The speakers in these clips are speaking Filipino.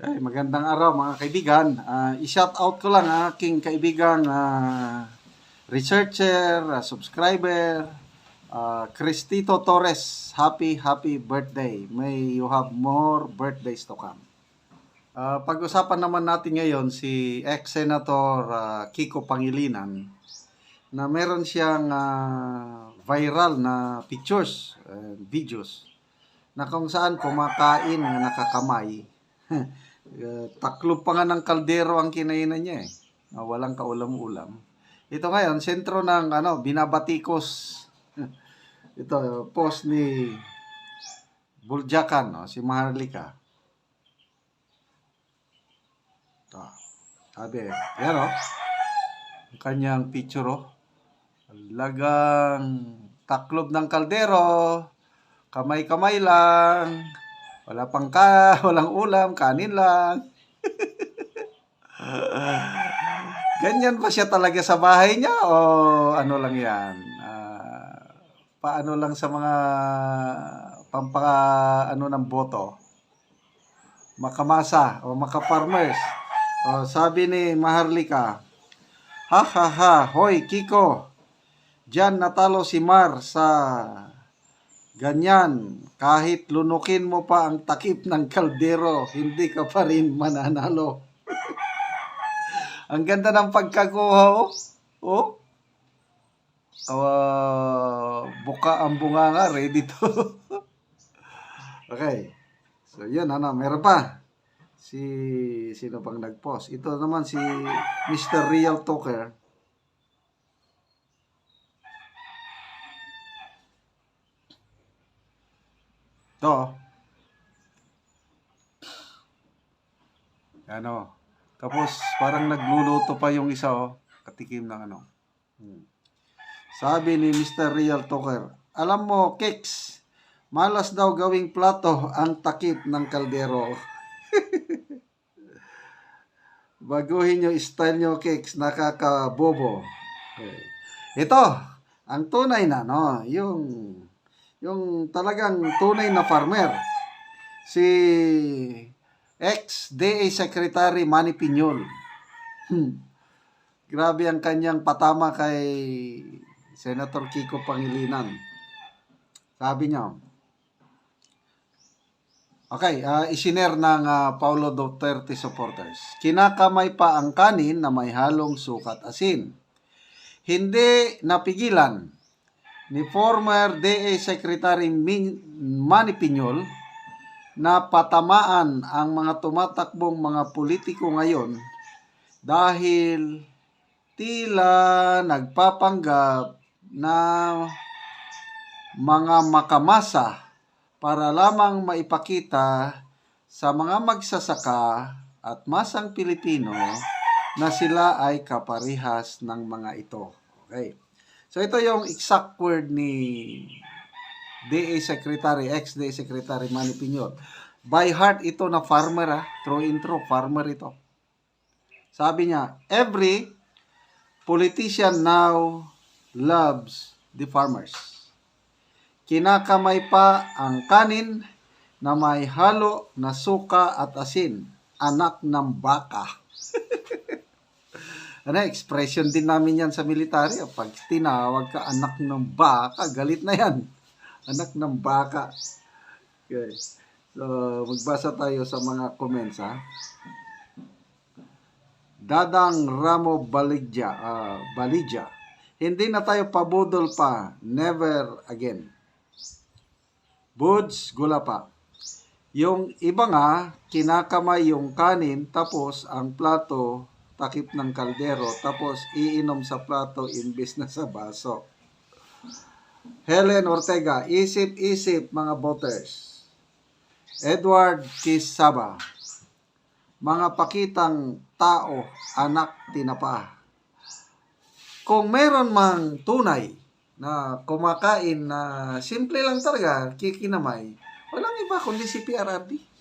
Ay, magandang araw mga kaibigan. I-shout out ko lang ang aking kaibigang researcher, subscriber, Cristito Torres. Happy birthday. May you have more birthdays to come. Pag-usapan naman natin ngayon si ex-senator Kiko Pangilinan na meron siyang viral na pictures, videos na kung saan kumakain na nakakamay. Taklob pa nga ng kaldero ang kinainan niya walang kaulam-ulam. Ito ngayon, sentro ng binabatikos. Ito, post ni Buljakan, si Maharlika. Ito, sabi, yan ang kanyang picture lagang taklob ng kaldero, kamay-kamay lang. Walang ulam, kanin lang. Ganyan ba siya talaga sa bahay niya o ano lang yan? Paano lang sa mga ng boto? Makamasa o makafarmers. Sabi ni Maharlika, ha ha ha, hoy Kiko, diyan natalo si Mar sa ganyan, kahit lunukin mo pa ang takip ng kaldero, hindi ka pa rin mananalo. Ang ganda ng pagkakuha, buka ang bunganga, ready to. Okay. So, yun, meron pa. Sino pang nag-post? Ito naman si Mr. Real Talker. Ito. Tapos parang nagluluto pa yung isa katikim ng Sabi ni Mr. Real Talker, alam mo, Keks, malas daw gawing plato ang takip ng kaldero. Baguhin yung style nyo, Keks, nakakabobo. Okay. Ito, ang tunay na, yung talagang tunay na farmer, si ex-DA Secretary Manny Piñol. Grabe ang kanyang patama kay Senator Kiko Pangilinan. Sabi niya, okay, isinare ng Paulo Duterte supporters. Kinakamay pa ang kanin na may halong sukat asin. Hindi napigilan ni former DA Secretary Manny Piñol na patamaan ang mga tumatakbong mga politiko ngayon dahil tila nagpapanggap na mga makamasa para lamang maipakita sa mga magsasaka at masang Pilipino na sila ay kaparihas ng mga ito. Okay. So ito yung exact word ni DA Secretary, ex-DA Secretary Manny Piñol. By heart ito na farmer through and through, farmer ito. Sabi niya, every politician now loves the farmers. Kinakamay pa ang kanin na may halo na suka at asin, anak ng baka. Expression din namin yan sa military. Pag tinawag ka anak ng baka, galit na yan. Anak ng baka. Okay. So, magbasa tayo sa mga comments, Dadang Ramo Baligya. Hindi na tayo pabudol pa. Never again. Buds, gula pa. Yung iba nga, kinakamay yung kanin, tapos ang plato, takip ng kaldero, tapos iinom sa plato imbis na sa baso. Helen Ortega, isip-isip mga voters. Edward Kisaba, mga pakitang tao, anak tinapa. Kung meron mang tunay na kumakain na simple lang talaga, kikinamay, walang iba kundi si PRRD.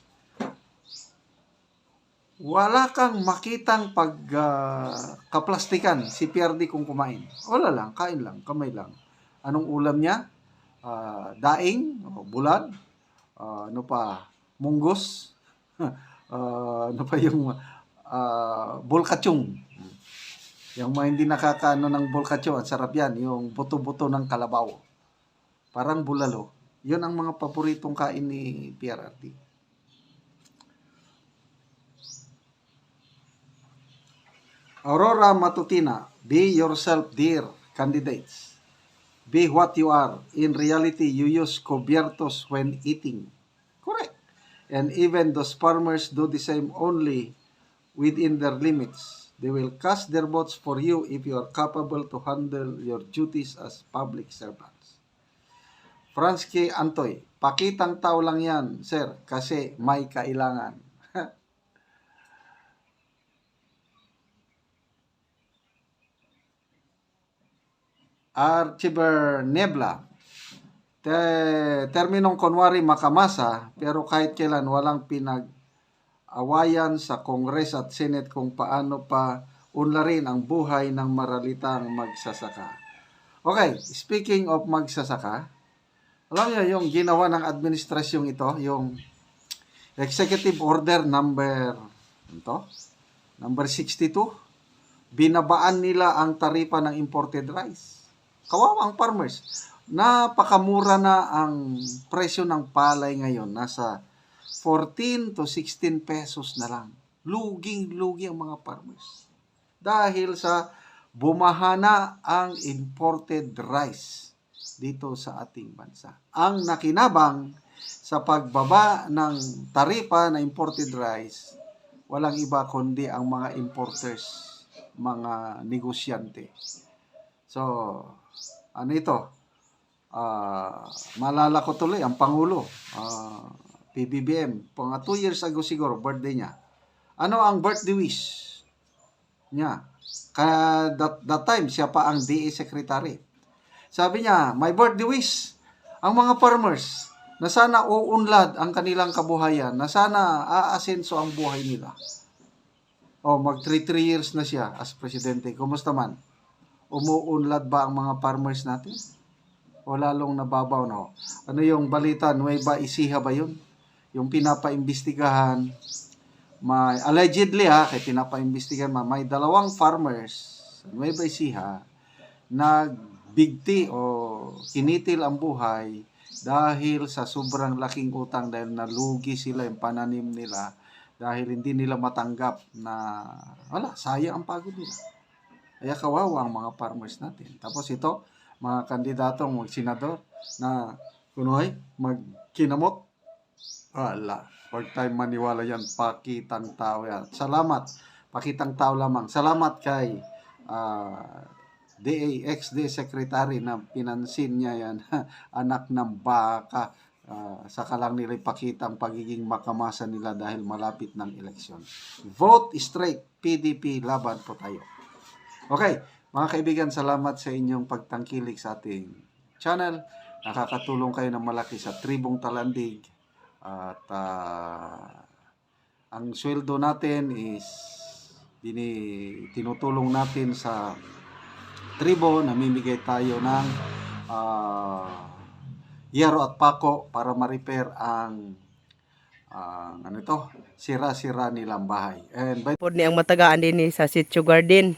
Wala kang makitang kaplastikan si PRD kung kumain. Wala lang, kain lang, kamay lang. Anong ulam niya? Daing, bulad, munggos, ano pa yung bulkachong. Yung mga hindi nakakaano ng bulkachong, ang sarap yan. Yung buto-buto ng kalabaw. Parang bulalo. Yun ang mga paboritong kain ni PRRD. Aurora Matutina, be yourself, dear candidates. Be what you are. In reality, you use cubiertos when eating. Correct. And even those farmers do the same, only within their limits. They will cast their votes for you if you are capable to handle your duties as public servants. Fransky Antoy, pakitang tao lang yan, sir, kasi may kailangan. Archiver Nebla, terminong kunwari makamasa, pero kahit kailan walang pinag-awayan sa Kongres at Senate kung paano pa unlarin ang buhay ng maralitang magsasaka. Okay, speaking of magsasaka, alam niyo yung ginawa ng administrasyong ito, yung Executive Order number 62, binabaan nila ang taripa ng imported rice. Kawawa ang farmers. Napakamura na ang presyo ng palay ngayon. Nasa 14 to 16 pesos na lang. Luging-lugi ang mga farmers. Dahil sa bumahana ang imported rice dito sa ating bansa. Ang nakinabang sa pagbaba ng taripa na imported rice, walang iba kundi ang mga importers, mga negosyante. So, ano ito? Malala ko tuloy, ang Pangulo, PBBM, 2 years ago siguro, birthday niya. Ano ang birthday wish niya? Kaya that time, siya pa ang DA Secretary. Sabi niya, my birthday wish, ang mga farmers, na sana uunlad ang kanilang kabuhayan, na sana aasenso ang buhay nila. Mag 3 years na siya as presidente. Kumusta man? Umuunlad ba ang mga farmers natin? O lalong nababaw na? Ano yung balita? Nueva Ecija ba yun? Yung pinapaimbestigahan, may allegedly kaya pinapaimbestigahan, may 2 farmers sa Nueva Ecija nagbigti o kinitil ang buhay dahil sa sobrang laking utang, dahil nalugi sila yung pananim nila, dahil hindi nila matanggap na sayang ang pagod nila. Kaya kawawa ang mga farmers natin. Tapos ito, mga kandidatong mag-senador na kunoy, magkinamot. Huwag tayong maniwala yan. Pakitang tao yan. Salamat. Pakitang tao lamang. Salamat kay DA, ex-DA Secretary na pinansin niya yan. Anak ng baka. Saka lang nila ipakita ang pagiging makamasa nila dahil malapit ng eleksyon. Vote straight. PDP, laban po tayo. Okay, mga kaibigan, salamat sa inyong pagtangkilik sa ating channel. Nakakatulong kayo ng malaki sa Tribong Talandig. At ang sweldo natin is tinutulong natin sa tribo. Namimigay tayo ng yero at pako para ma-repair ang sira-sira nilang bahay. And Pod ni ang matagaan din ni sa Sitio Garden.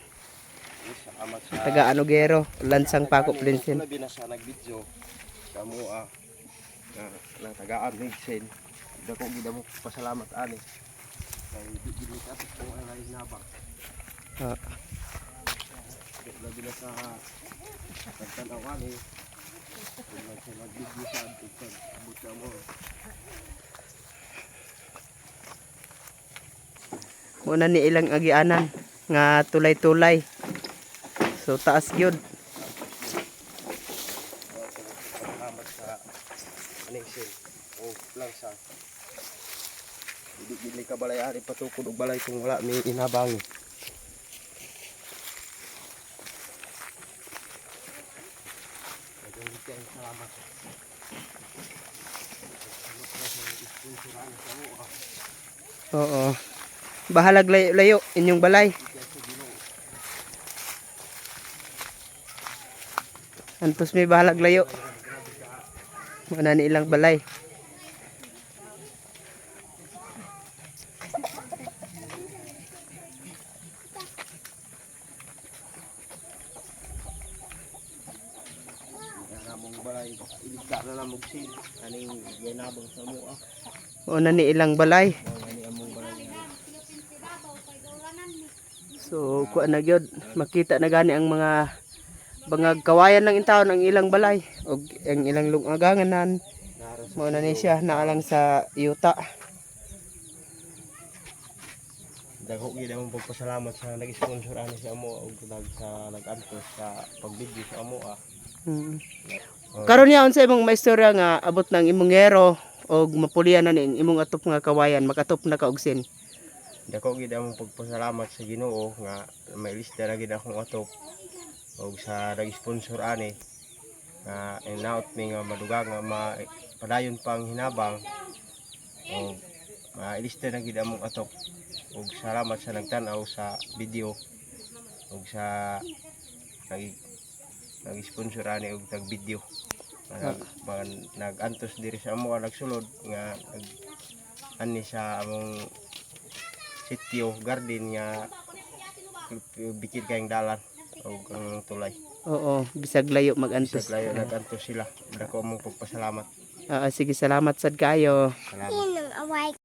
Taga Anogero, Lansang Pako Plinsin. Labi na sa nag-video kamo lang tagaan ni Sen. Dako gid mo pasalamat ani. Kay bibili ka po ang lain nabang. Labi na sa pagtanawan ni sa nag-video sa buta mo. Muna ni ilang agianan nga tulay-tulay. So taas gyud. Salamat sa aning Sen. O lang sa bibili ka balay ari patukod og balay kung wala mi inabang. Salamat. Oo. Bahalag layo inyong balay. Antos may bahalag layo. Muna ni ilang balay. kay iligda na lang magsin aning ginabang sa mo O na ni ilang balay. ani among balay. So kuha na gyud makita na gani ang mga bangag kawayan ng intawon ang ilang balay og ang ilang lungaganganan. Naras Mo na ni siya naalang sa yuta. dagko gid among pagpasalamat sa nag-sponsor ani sa amo og sa nag-antos sa pagbidyo sa amo Hmm. Karon niya unsa imong maistorya nga abot ng imong ngero og mapulian na ning imong atop nga kawayan makatop na ka og sin. Dako gid among pagpasalamat sa Ginoo nga may lista na gid akong atop og sa nag-sponsor ani nga inaot mi nga madugang nga padayon pang hinabang og mailista na gid among atop og salamat sa nagtan-aw sa video og sa nag-sponsor ani og tag-video nag-antos diri sa amo nagsulod nga ani sa among sitio garden nga bikid kayong dalan o ang tulay. Oo, bisag layo magantos. Sa layo nag-antos sila. Dako mong pagpasalamat. Sige, salamat sad kayo. Salamat.